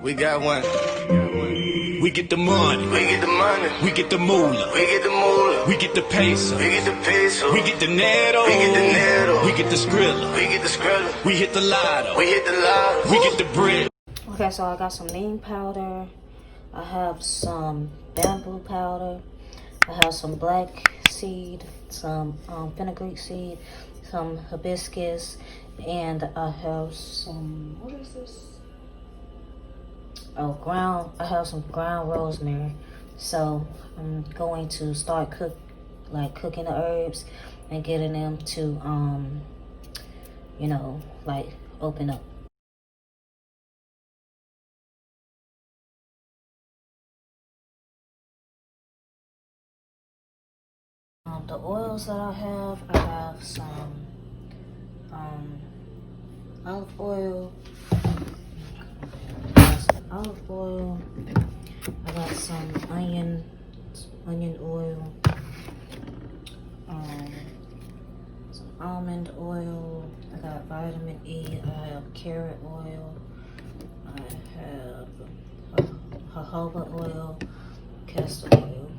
We got one. We get the money. We get the money. We get the moolah. We get the moolah. We get the peso. We get the peso. We get the netto. We get the netto. We get the skrilla. We get the skrilla. We hit the lotto. We hit the lotto. We get the bread. Okay, so I got some neem powder. I have some bamboo powder. I have some black seed, some fenugreek seed, some hibiscus, and I have some, what is this? Oh, I have some ground rosemary. So I'm going to start cooking the herbs and getting them to, you know, like open up. The oils that I have some olive oil. I got some onion oil, some almond oil. I got vitamin E. I have carrot oil. I have jojoba oil, castor oil.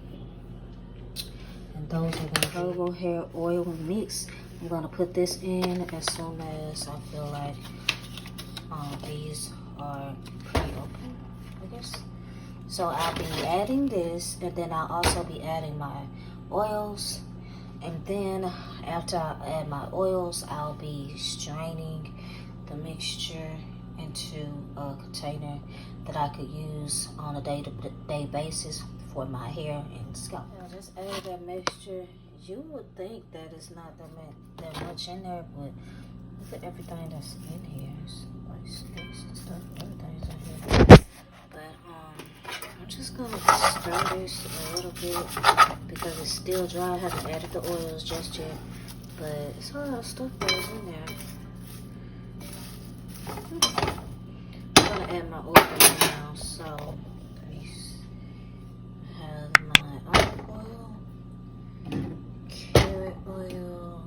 And those are the herbal hair oil mix. I'm gonna put this in as soon as I feel like these are pretty open, I guess. So I'll be adding this, and then I'll also be adding my oils. And then after I add my oils, I'll be straining the mixture into a container that I could use on a day-to-day basis for my hair and scalp. I just added that mixture. You would think that it's not that much in there, but look at everything that's in here. It's like sticks and stuff. Everything's in here. But I'm just gonna stir this a little bit because it's still dry. I haven't added the oils just yet, but it's a lot of stuff that is in there. I'm gonna add my oil now. So let me have my olive oil, carrot oil,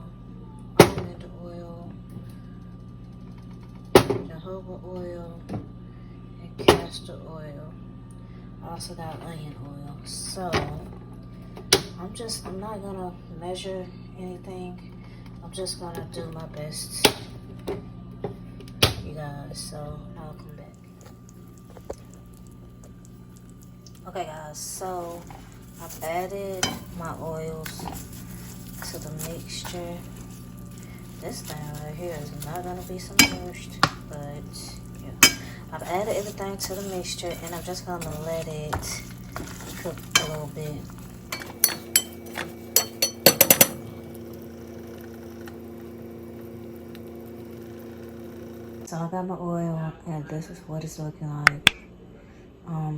almond oil, jojoba oil, and castor oil. I also got onion oil. So I'm not gonna measure anything. I'm just gonna do my best, you guys. So I'll come back. Okay guys, so I've added my oils to the mixture. This thing right here is not gonna be submerged, but yeah. I've added everything to the mixture, and I'm just gonna let it cook a little bit. So I got my oil, and this is what it's looking like.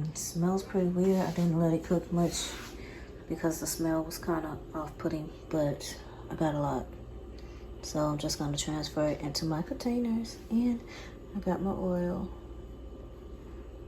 It smells pretty weird. I didn't let it cook much because the smell was kind of off-putting, but I got a lot. So I'm just gonna transfer it into my containers, and I got my oil.